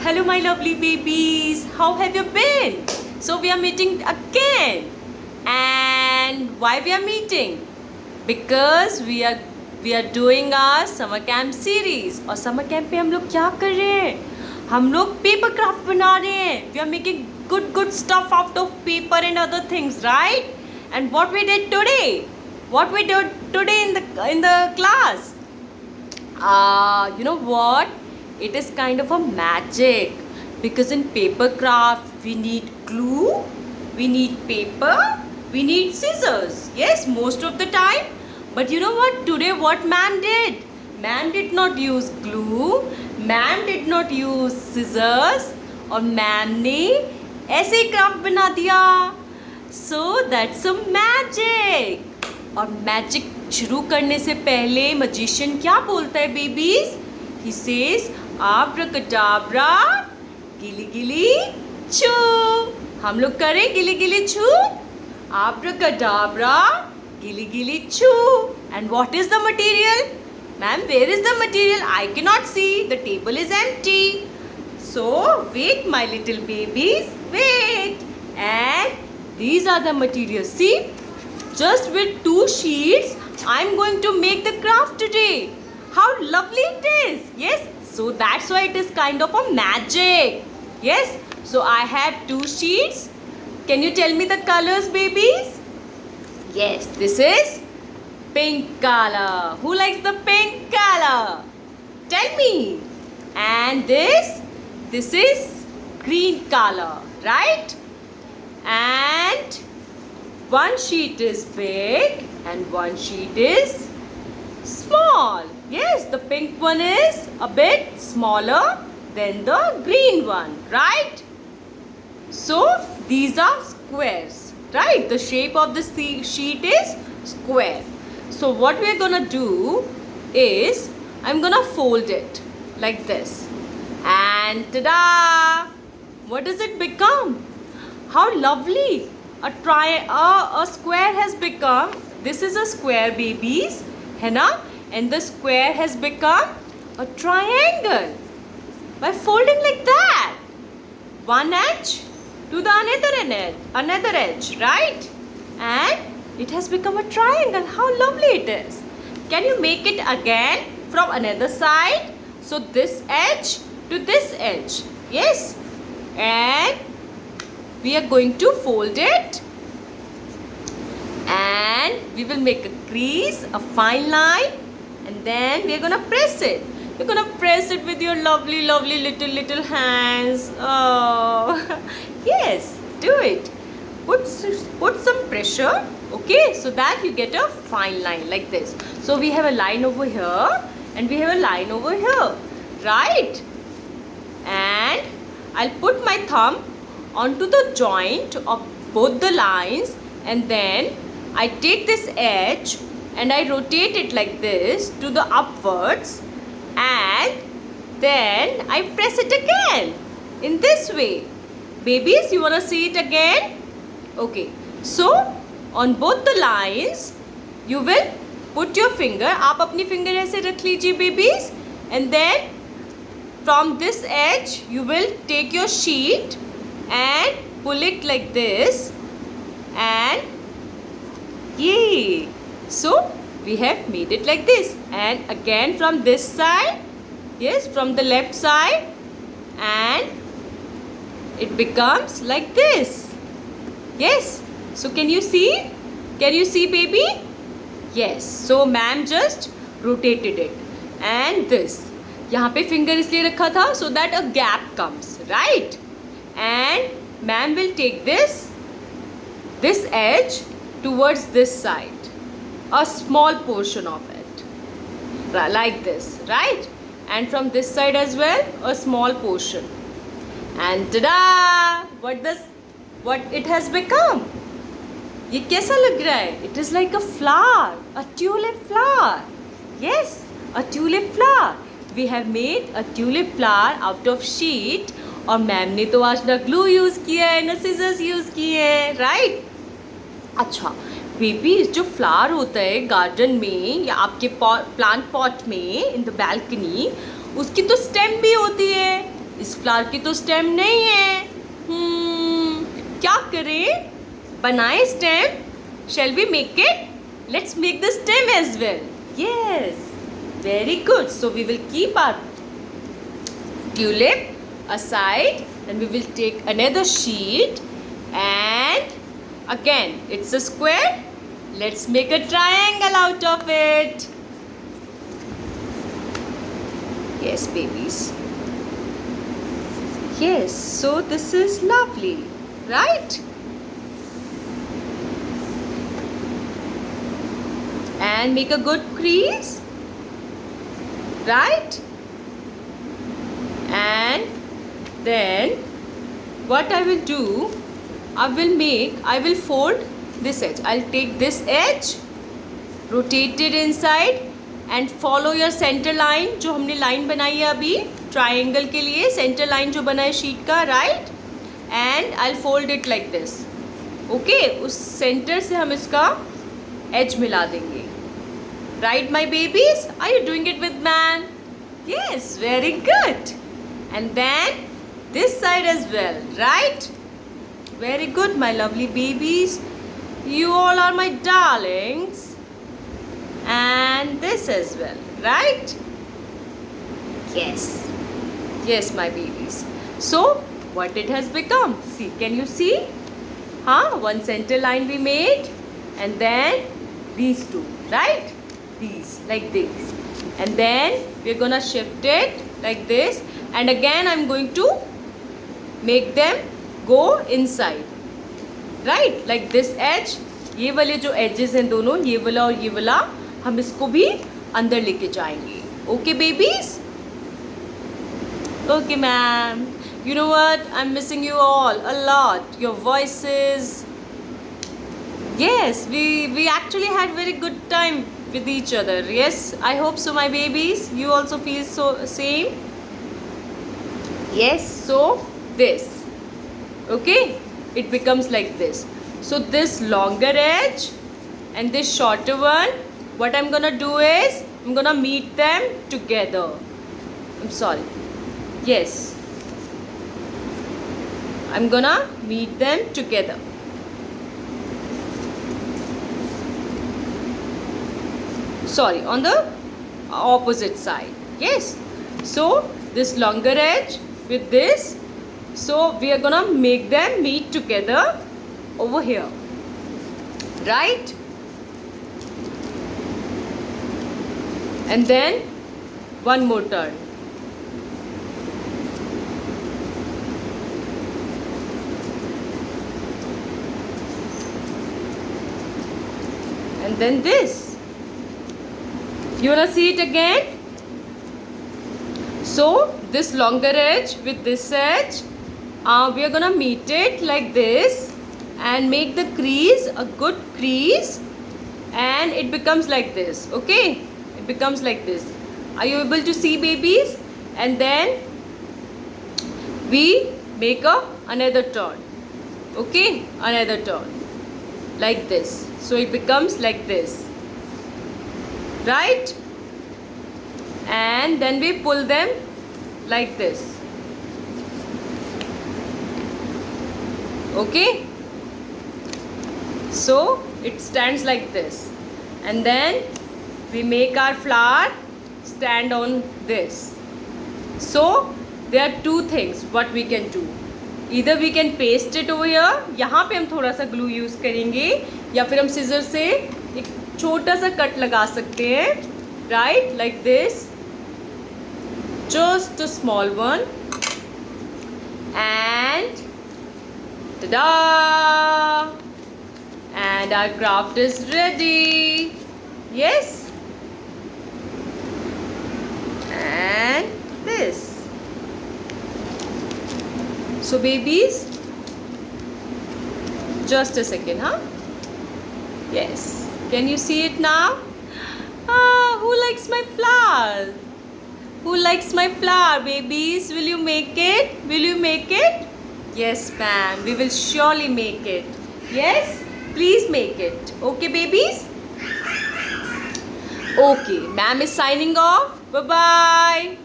Hello my lovely babies, how have you been? So we are meeting again. And why we are meeting? Because we are doing our summer camp series. और summer camp पे हम लोग क्या कर रहे हैं? हम लोग paper craft बना रहे हैं. We are making good stuff out of paper and other things, right? And what we did today? What we did today in the class? You know what? It is kind of a magic, because in paper craft we need glue, we need paper, we need scissors. Yes, most of the time. But you know what? Today what man did? Man did not use glue, man did not use scissors, और man ने ऐसे craft बना दिया. So that's a magic. और magic शुरू करने से पहले मजिशियन क्या बोलता है बेबीज? ही सेज आब्राकडाब्रा गिली गिली छू. हम लोग करें गिली गिली छू. आब्राकडाब्रा गिली गिली छू. And what is the material? Ma'am, where is the material? I can not see, the table is empty. So wait my little babies, wait. And these are the materials. See, just with 2 sheets I am going to make the craft today. How lovely it is. Yes, so that's why it is kind of a magic. Yes, so I have 2 sheets. Can you tell me the colors, babies? Yes, this is pink color. Who likes the pink color? Tell me. And this is green color, right? And one sheet is big and one sheet is small. Yes, the pink one is a bit smaller than the green one, right? So these are squares, right? The shape of the sheet is square. So what we are gonna do is I'm gonna fold it like this, and tada! What does it become? How lovely! A square has become. This is a square, babies, है ना? And the square has become a triangle by folding like that. One edge to the another edge, right? And it has become a triangle. How lovely it is! Can you make it again from another side? So this edge to this edge. Yes, and we are going to fold it, and we will make a crease, a fine line, and then we are gonna press it. You're gonna press it with your lovely little hands. Oh yes, do it. Put some pressure, okay, so that you get a fine line like this. So we have a line over here and we have a line over here, right? And I'll put my thumb onto the joint of both the lines, and then I take this edge and I rotate it like this to the upwards, and then I press it again in this way. Babies, you wanna see it again? Okay, so on both the lines you will put your finger. आप अपनी finger ऐसे रख लीजिए babies, and then from this edge you will take your sheet and pull it like this, and yay! So we have made it like this, and again from this side, yes, from the left side, and it becomes like this. Yes, so can you see? Can you see, baby? Yes, so ma'am just rotated it, and this यहाँ पे finger इसलिए रखा था so that a gap comes, right? And ma'am will take this edge towards this side, a small portion of it, like this, right? And from this side as well, a small portion. And tada! What it has become? ये कैसा लग रहा है? It is like a flower, a tulip flower. Yes, a tulip flower. We have made a tulip flower out of sheet. और ma'am ने तो आज ना ग्लू यूज़ किया है ना सीजर्स यूज़ किए हैं, राइट? अच्छा बेबी, जो फ्लावर होता है गार्डन में या आपके प्लांट पॉट में इन द बैल्कनी, उसकी तो स्टेम भी होती है. इस फ्लावर की तो स्टेम नहीं है. क्या करें? बनाए stem? Shall we make it? Let's make the stem as well. Yes, very good. So we will keep our tulip aside and we will take another sheet, and again it's a square. Let's make a triangle out of it. Yes, babies. Yes, so this is lovely, right? And make a good crease, right? And then what I will do, I will fold this edge. I'll take this edge, rotate it inside and follow your center line. जो हमने line बनाई है अभी triangle के लिए, center line जो बना है sheet का, right? And I'll fold it like this. Okay, उस center से हम इसका edge मिला देंगे. Right, my babies? Are you doing it with man? Yes, very good. And then this side as well, right? Very good, my lovely babies. You all are my darlings. And this as well, right? Yes. Yes, my babies. So, what it has become? See, can you see? One center line we made. And then these two, right? These, like this. And then we're gonna shift it like this. And again I'm going to make them go inside, right? Like this edge. ये वाले जो edges हैं दोनों, ये वाला और ये वाला, हम इसको भी अंदर लेके जाएंगे. Okay, babies? Okay, ma'am. You know what? I'm missing you all a lot. Your voices. Yes, we actually had very good time with each other. Yes, I hope so, my babies. You also feel so same. Yes, so this. Okay, it becomes like this. So this longer edge and this shorter one, what I'm gonna do is I'm gonna meet them together. I'm sorry. Yes, I'm gonna meet them together. Sorry, on the opposite side. Yes, so this longer edge with this, so we are gonna make them meet together over here, right? And then one more turn. And then this. You wanna see it again? So this longer edge with this edge, we are gonna meet it like this and make the crease a good crease, and it becomes like this. Okay, it becomes like this. Are you able to see, babies? And then we make another turn. Okay, another turn like this. So it becomes like this, right? And then we pull them like this. Okay, so it stands like this, and then we make our flower stand on this. So there are two things what we can do. Either we can paste it over here, यहाँ पे हम थोड़ा सा glue use करेंगे, या फिर हम scissor से एक छोटा सा कट लगा सकते हैं, right? Like this, just a small one, and ta-da! And our craft is ready. Yes, and this. So babies, just a second, Yes, can you see it now? Who likes my flower? Who likes my flower, babies? Will you make it? Will you make it? Yes, ma'am, we will surely make it. Yes, please make it. Okay, babies? Okay, ma'am is signing off. Bye-bye.